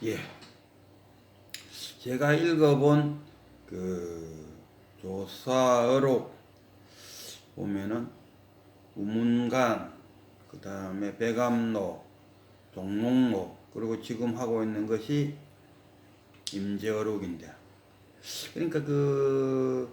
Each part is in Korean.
예, 제가 읽어본 그 조사어록 보면은 우문간, 그 다음에 백암록, 종록록, 그리고 지금 하고 있는 것이 임제어록인데, 그러니까 그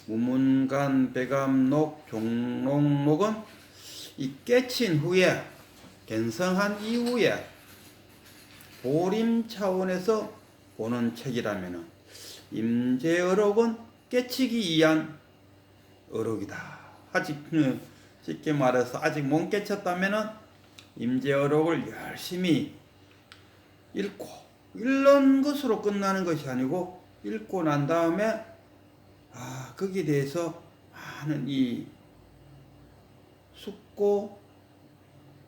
우문간, 백암록, 종록록은 이 깨친 후에, 견성한 이후에 보림 차원에서 보는 책이라면은 임제어록은 깨치기 위한 어록이다. 아직 쉽게 말해서 아직 못 깨쳤다면은 임제어록을 열심히 읽고 읽는 것으로 끝나는 것이 아니고 읽고 난 다음에 거기에 대해서 많은 이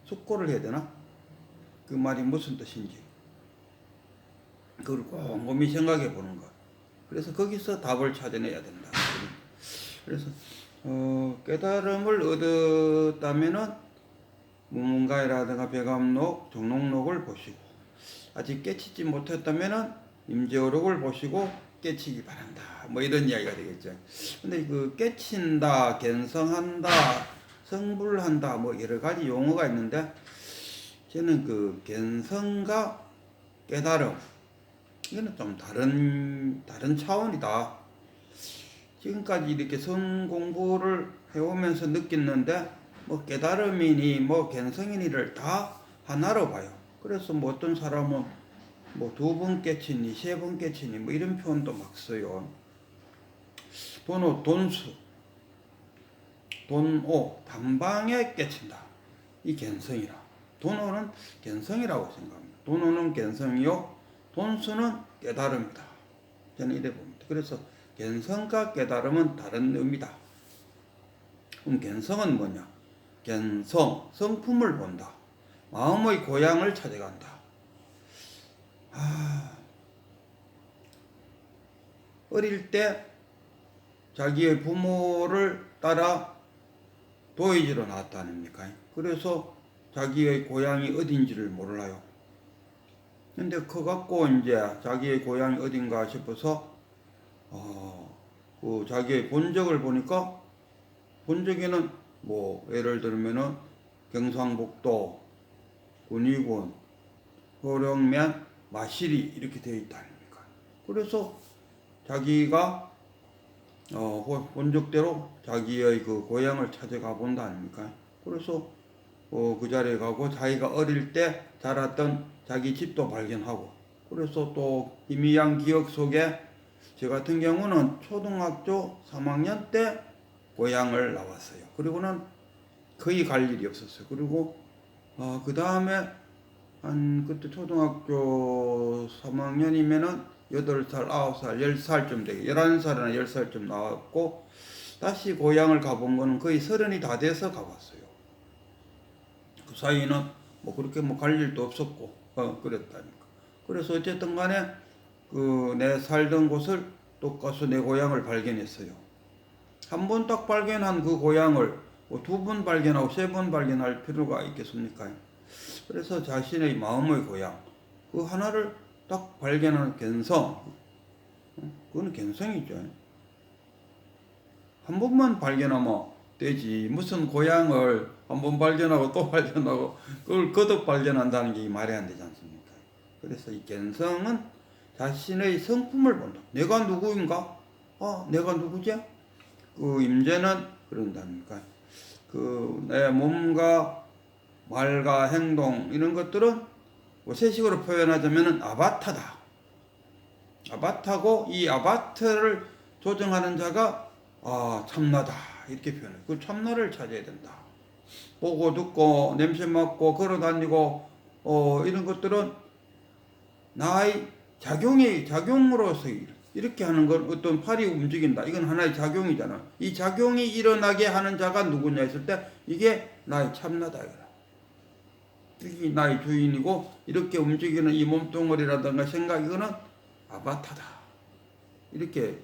숙고를 해야 되나? 그 말이 무슨 뜻인지 그걸 곰곰이 생각해 보는 것. 그래서 거기서 답을 찾아내야 된다. 그래서 깨달음을 얻었다면은 무문가이라든가 백암록, 종록록을 보시고, 아직 깨치지 못했다면은 임제어록을 보시고 깨치기 바란다. 뭐 이런 이야기가 되겠죠. 근데 그 깨친다, 견성한다, 성불한다, 뭐 여러 가지 용어가 있는데, 저는 그 견성과 깨달음, 이거는 좀 다른 차원이다. 지금까지 이렇게 성 공부를 해오면서 느꼈는데, 뭐 깨달음이니 뭐 견성이니를 다 하나로 봐요. 그래서 뭐 어떤 사람은 뭐 2번 깨치니 3번 깨치니 뭐 이런 표현도 막 써요. 돈수, 돈오, 단방에 깨친다. 이 견성이라. 돈오는 견성이라고 생각합니다. 돈오는 견성이요, 돈수는 깨달음이다. 저는 이래 봅니다. 그래서 견성과 깨달음은 다른 의미다. 그럼 견성은 뭐냐? 견성, 성품을 본다. 마음의 고향을 찾아간다. 어릴 때 자기의 부모를 따라 도이지로 나왔다 아닙니까? 그래서 자기의 고향이 어딘지를 몰라요. 근데 커갖고 이제 자기의 고향이 어딘가 싶어서 그 자기의 본적을 보니까, 본적에는 뭐 예를 들면은 경상북도 군위군 호령면 마실이 이렇게 되어 있다 아닙니까? 그래서 자기가 본적대로 자기의 그 고향을 찾아가 본다 아닙니까? 그래서 그 자리에 가고 자기가 어릴 때 자랐던 자기 집도 발견하고, 그래서 또 희미한 기억 속에 저 같은 경우는 초등학교 3학년 때 고향을 나왔어요. 그리고는 거의 갈 일이 없었어요. 그리고 그 다음에 그때 초등학교 3학년이면은 8살, 9살, 10살쯤 되게 11살이나 10살쯤 나왔고, 다시 고향을 가본 거는 거의 30이 다 돼서 가봤어요. 그 사이는 뭐 그렇게 뭐 갈 일도 없었고 그랬다니까. 그래서 어쨌든 간에 그 내 살던 곳을 또 가서 내 고향을 발견했어요. 한 번 딱 발견한 그 고향을 뭐 2번 발견하고 3번 발견할 필요가 있겠습니까? 그래서 자신의 마음의 고향, 그 하나를 딱 발견하는 견성, 그거는 견성이죠. 한 번만 발견하면 되지. 무슨 고향을 한 번 발견하고 또 발견하고 그걸 거듭 발견한다는 게 말이 안 되지 않습니까? 그래서 이 견성은 자신의 성품을 본다. 내가 누구인가? 내가 누구지? 그 임재는 그런다니까. 그 내 몸과 말과 행동 이런 것들은 뭐 세식으로 표현하자면은 아바타다. 아바타고, 이 아바타를 조정하는 자가 참나다 이렇게 표현해요. 그 참나를 찾아야 된다. 보고 듣고 냄새 맡고 걸어다니고 이런 것들은 나의 작용으로서 이렇게 하는 건 어떤 팔이 움직인다. 이건 하나의 작용이잖아. 이 작용이 일어나게 하는 자가 누구냐 했을 때 이게 나의 참나다. 이게 나의 주인이고, 이렇게 움직이는 이 몸뚱어리라든가 생각, 이거는 아바타다. 이렇게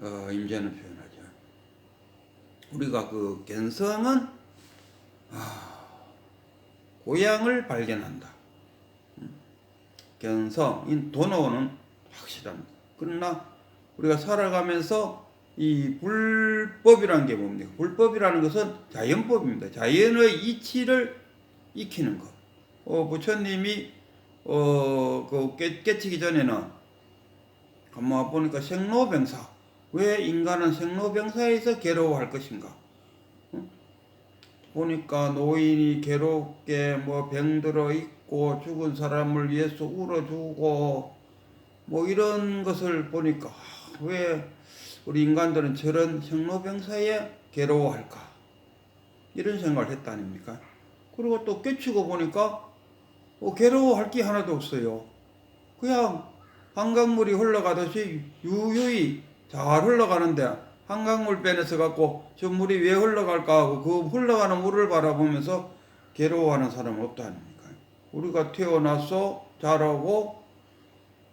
임재는 표현하죠. 우리가 그 견성은 고향을 발견한다. 견성, 이 도노는 확실합니다. 그러나 우리가 살아가면서 이 불법이라는 게 뭡니까? 불법이라는 것은 자연법입니다. 자연의 이치를 익히는 것. 부처님이 깨치기 전에는 가만 보니까 생로병사, 왜 인간은 생로병사에서 괴로워할 것인가? 보니까 노인이 괴롭게 뭐 병들어 있고 죽은 사람을 위해서 울어주고 뭐 이런 것을 보니까 왜 우리 인간들은 저런 생로병사에 괴로워할까? 이런 생각을 했다 아닙니까? 그리고 또 깨치고 보니까 괴로워할 게 하나도 없어요. 그냥 한강물이 흘러가듯이 유유히 잘 흘러가는데 한강물 빼내서 갖고 저 물이 왜 흘러갈까 하고 그 흘러가는 물을 바라보면서 괴로워하는 사람은 없다 아닙니까? 우리가 태어나서 자라고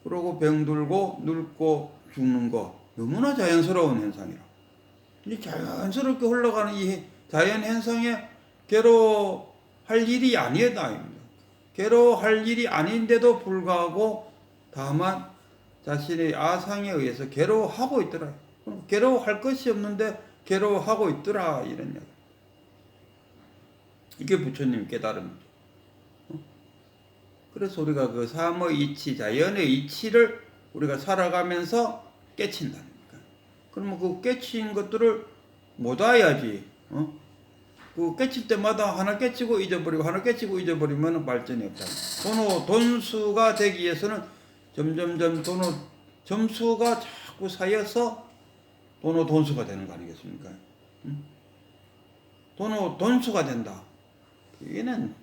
그러고 병들고 늙고 죽는 거 너무나 자연스러운 현상이라. 이 자연스럽게 흘러가는 이 자연 현상에 괴로워할 일이 아니다. 괴로워할 일이 아닌데도 불구하고 다만 자신의 아상에 의해서 괴로워하고 있더라. 괴로워할 것이 없는데 괴로워하고 있더라. 이런 이야기. 이게 부처님 깨달음입니다. 그래서 우리가 그 삶의 이치, 자연의 이치를 우리가 살아가면서 깨친다니까. 그러면 그 깨친 것들을 못 와야지. 그 깨칠 때마다 하나 깨치고 잊어버리고 하나 깨치고 잊어버리면 발전이 없다. 돈수가 되기 위해서는 점점점 점수가 자꾸 쌓여서 돈수가 되는 거 아니겠습니까? 돈수가 된다. 이는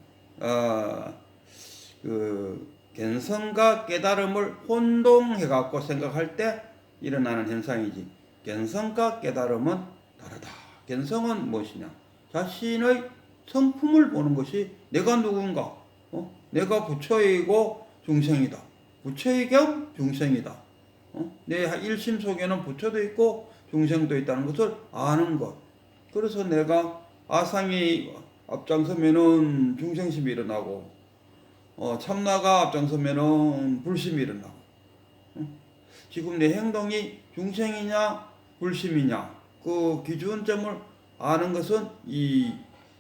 그 견성과 깨달음을 혼동해갖고 생각할 때 일어나는 현상이지. 견성과 깨달음은 다르다. 견성은 무엇이냐? 자신의 성품을 보는 것이 내가 누군가, 내가 부처이고 중생이다. 부처의 겸 중생이다. 내 일심 속에는 부처도 있고 중생도 있다는 것을 아는 것. 그래서 내가 아상이 앞장서면은 중생심이 일어나고, 참나가 앞장서면은 불심이 일어나고. 지금 내 행동이 중생이냐 불심이냐 그 기준점을 아는 것은 이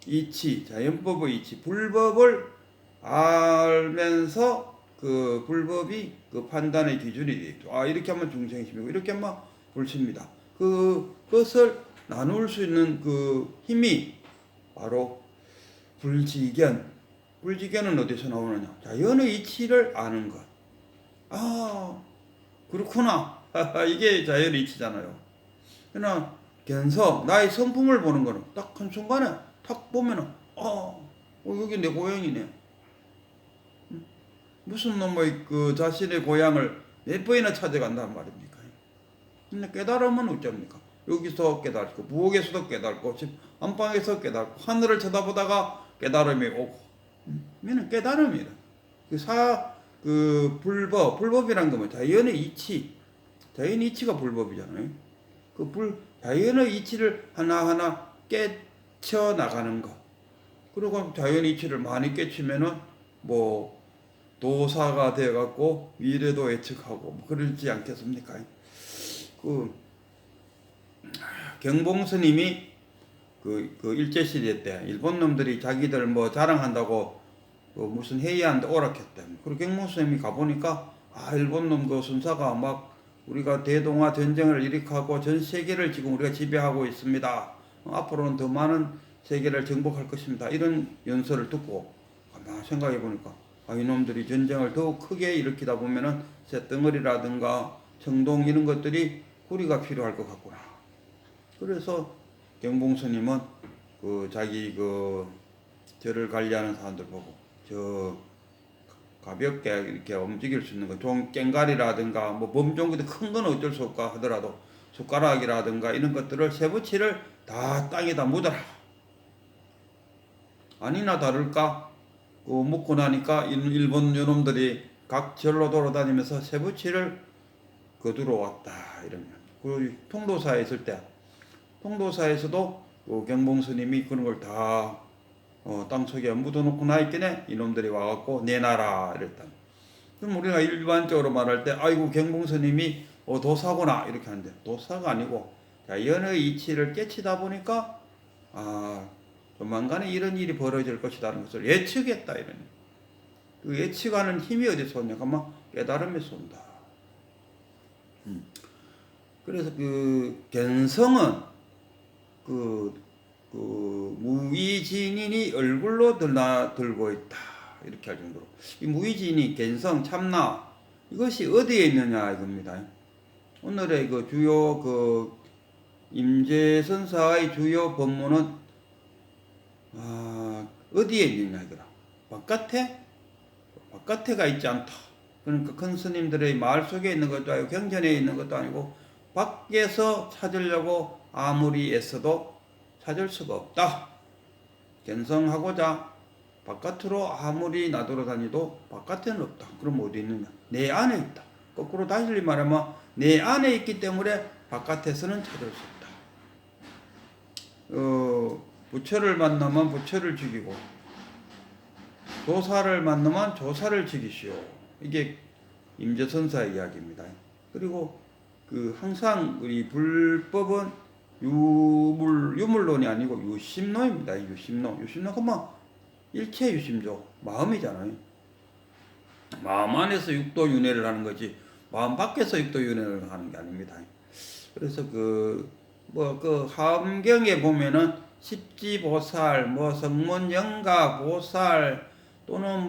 이치, 자연법의 이치, 불법을 알면서 그 불법이 그 판단의 기준이 되죠. 이렇게 하면 중생심이고 이렇게 하면 불심이다. 그것을 나눌 수 있는 그 힘이 바로 불지견. 불지견은 어디서 나오느냐? 자연의 이치를 아는 것. 그렇구나. 이게 자연의 이치잖아요. 그러나 견성, 나의 성품을 보는 거는 딱 한순간에 탁 보면은 여기 내 고향이네. 무슨 놈의 그 자신의 고향을 몇 번이나 찾아간단 말입니까? 근데 깨달음은 어쩝니까? 여기서 깨달고 부엌에서도 깨달고 집 안방에서 깨달고 하늘을 쳐다보다가 깨달음이 오고. 이는 깨달음이다. 불법이란 거면 자연의 이치. 자연의 이치가 불법이잖아요. 자연의 이치를 하나하나 깨쳐 나가는 것. 그리고 자연의 이치를 많이 깨치면은 뭐 도사가 되어갖고 미래도 예측하고 뭐 그러지 않겠습니까? 경봉스님이 그 일제시대 때 일본 놈들이 자기들 뭐 자랑한다고 무슨 회의하는데 오락했대. 그리고 경봉스님이 가보니까 일본 놈 그 순사가 막 우리가 대동아 전쟁을 일으키고 전 세계를 지금 우리가 지배하고 있습니다. 앞으로는 더 많은 세계를 정복할 것입니다. 이런 연설을 듣고 생각해 보니까 이놈들이 전쟁을 더욱 크게 일으키다 보면은 쇳덩어리라든가 청동 이런 것들이 구리가 필요할 것 같구나. 그래서 경봉스님은 자기 저를 관리하는 사람들 보고 가볍게 이렇게 움직일 수 있는 거, 꽹가리라든가 뭐 범종기도 큰 건 어쩔 수 없까 하더라도 숟가락이라든가 이런 것들을 세부치를 다 땅에다 묻어라. 아니나 다를까 묻고 나니까 일본 요놈들이 각 절로 돌아다니면서 세부치를 거두러 왔다 이러면 그 통도사에 있을 때 통도사에서도 경봉스님이 그런 걸 다 땅속에 묻어놓고 나 있겠네 이놈들이 와갖고 내놔라 이랬다. 그럼 우리가 일반적으로 말할 때 아이고 경봉스님이 도사구나 이렇게 하는데 도사가 아니고 자연의 이치를 깨치다 보니까 조만간에 이런 일이 벌어질 것이라는 것을 예측했다 이런. 그 예측하는 힘이 어디서 오냐? 아마 깨달음에서 온다. 그래서 그 견성은 무의진인이 얼굴로 들고 있다 이렇게 할 정도로 이 무의진이 견성 참나 이것이 어디에 있느냐 이겁니다. 오늘의 그 주요 임재선사의 주요 법문은 어디에 있느냐 이거라. 바깥에가 있지 않다. 그러니까 큰 스님들의 말 속에 있는 것도 아니고 경전에 있는 것도 아니고 밖에서 찾으려고 아무리 애써도 찾을 수가 없다. 견성하고자 바깥으로 아무리 나돌아다니도 바깥에는 없다. 그럼 어디 있느냐? 내 안에 있다. 거꾸로 다시 말하면 내 안에 있기 때문에 바깥에서는 찾을 수 없다. 부처를 만나면 부처를 죽이고 조사를 만나면 조사를 죽이시오. 이게 임재선사의 이야기입니다. 그리고 항상 우리 불법은 유물론이 아니고 유심론입니다. 유심론 그러면 일체 유심조 마음이잖아요. 마음 안에서 육도윤회를 하는 거지 마음 밖에서 육도윤회를 하는 게 아닙니다. 그래서 하엄경에 보면은 십지보살, 성문영가 보살 또는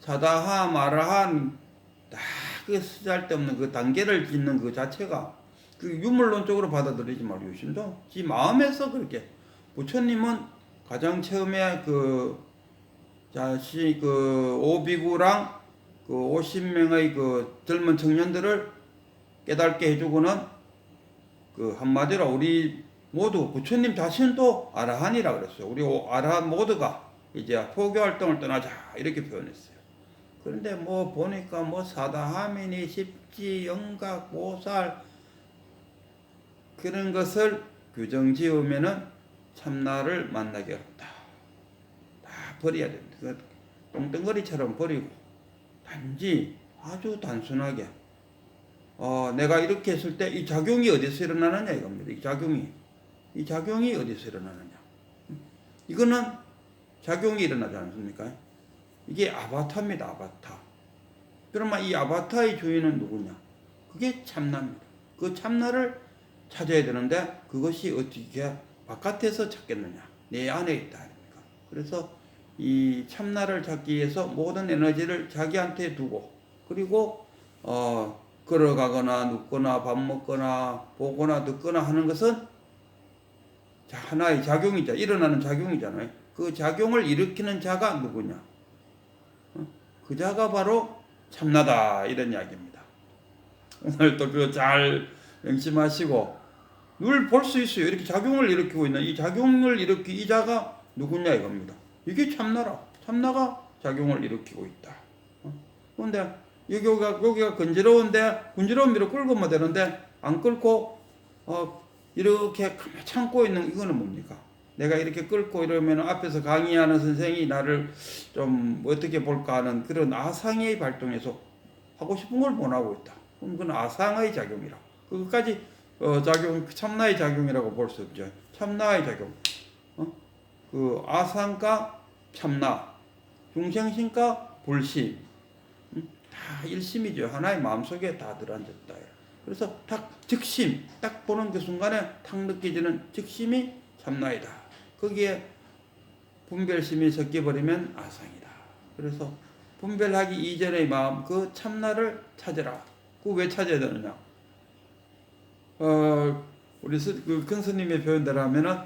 사다함, 아라한 다 쓰잘데없는 단계를 짓는 그 자체가 유물론적으로 받아들이지 말고 유심조 지 마음에서 그렇게 부처님은 가장 처음에 오비구랑 50명의 젊은 청년들을 깨닫게 해주고는 한마디로 우리 모두 부처님 자신도 아라한이라 그랬어요. 우리 아라한 모두가 이제 포교 활동을 떠나자 이렇게 표현했어요. 그런데 보니까 사다하미니 십지 영각 보살 그런 것을 규정 지으면은 참나를 만나기 어렵다. 다 버려야 됩니다. 똥덩어리처럼 버리고 단지 아주 단순하게 내가 이렇게 했을 때 이 작용이 어디서 일어나느냐 이겁니다. 이 작용이 어디서 일어나느냐. 이거는 작용이 일어나지 않습니까? 이게 아바타입니다. 아바타. 그러면 이 아바타의 주인은 누구냐? 그게 참나입니다. 그 참나를 찾아야 되는데 그것이 어떻게 바깥에서 찾겠느냐? 내 안에 있다. 아닙니까? 그래서 이 참나를 찾기 위해서 모든 에너지를 자기한테 두고 그리고 걸어가거나 눕거나 밥 먹거나 보거나 듣거나 하는 것은 하나의 작용이자 일어나는 작용이잖아요. 그 작용을 일으키는 자가 누구냐? 그 자가 바로 참나다 이런 이야기입니다. 오늘도 그거 잘 명심하시고 늘 볼 수 있어요. 이렇게 작용을 일으키고 있는 이 작용을 일으키 이 자가 누구냐 이겁니다. 이게 참나라. 참나가 작용을 일으키고 있다. 그런데 여기가 건지러운데 군지러운 끌고 오면 되는데 안 끌고 이렇게 참고 있는 이거는 뭡니까? 내가 이렇게 끌고 이러면 앞에서 강의하는 선생이 나를 좀 어떻게 볼까 하는 그런 아상의 발동에서 하고 싶은 걸 못 하고 있다. 그럼 그건 아상의 작용이라. 그것까지 참나의 작용이라고 볼 수 없죠. 참나의 작용. 아상과 참나, 중생심과 불심, 다 일심이죠. 하나의 마음속에 다 들어앉았다. 그래서 즉심, 딱 보는 그 순간에 탁 느껴지는 즉심이 참나이다. 거기에 분별심이 섞여버리면 아상이다. 그래서 분별하기 이전의 마음, 그 참나를 찾으라. 그 왜 찾아야 되느냐? 우리 큰 스님의 표현대로 하면은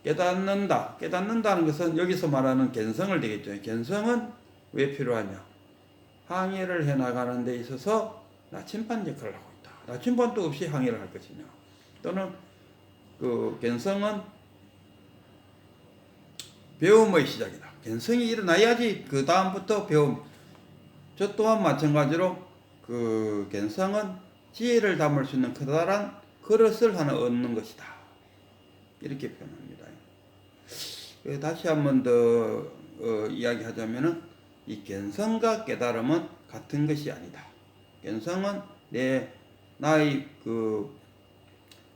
깨닫는다는 것은 여기서 말하는 견성을 되겠죠. 견성은 왜 필요하냐? 항해를 해나가는 데 있어서 나침반 역할을 하고 있다. 나침반도 없이 항해를 할 것이냐? 또는 견성은 배움의 시작이다. 견성이 일어나야지 그 다음부터 배움. 저 또한 마찬가지로 견성은 지혜를 담을 수 있는 커다란 그릇을 하나 얻는 것이다. 이렇게 표현합니다. 다시 한 번 더 이야기하자면은 이 견성과 깨달음은 같은 것이 아니다. 견성은 나의 그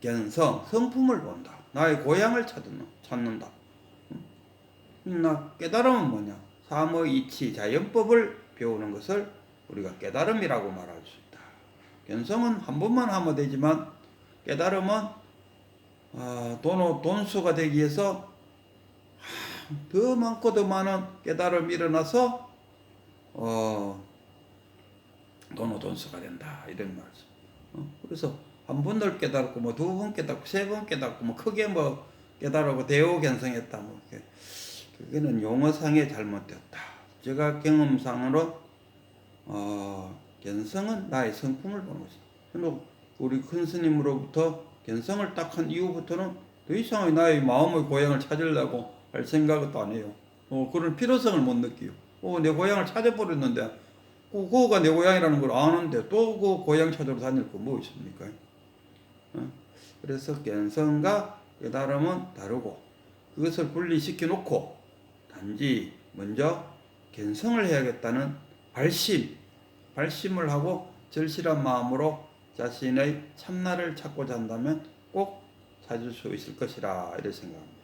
견성, 성품을 본다. 나의 고향을 찾는다. 나 깨달음은 뭐냐? 삼의 이치, 자연법을 배우는 것을 우리가 깨달음이라고 말할 수 있다. 견성은 한 번만 하면 되지만 깨달음은 돈수가 되기 위해서 더 많고 더 많은 깨달음이 일어나서 돈수가 된다 이런 말씀. 그래서 한 번을 깨달고 뭐 두 번 깨닫고 세 번 깨닫고 뭐 크게 뭐 깨달고 대오 견성했다 뭐 그게는 용어상에 잘못되었다. 제가 경험상으로 견성은 나의 성품을 보는 것이다. 그리고 우리 큰 스님으로부터 견성을 딱 한 이후부터는 더 이상 나의 마음의 고향을 찾으려고 할 생각도 안 해요. 그런 필요성을 못 느껴요. 내 고향을 찾아버렸는데 그거가 내 고향이라는 걸 아는데 또 그 고향 찾으러 다닐 거 뭐 있습니까? 그래서 견성과 깨달음은 다르고 그것을 분리시켜 놓고 단지 먼저 견성을 해야겠다는 발심을 하고 절실한 마음으로 자신의 참나를 찾고자 한다면 꼭 찾을 수 있을 것이라 이렇게 생각합니다.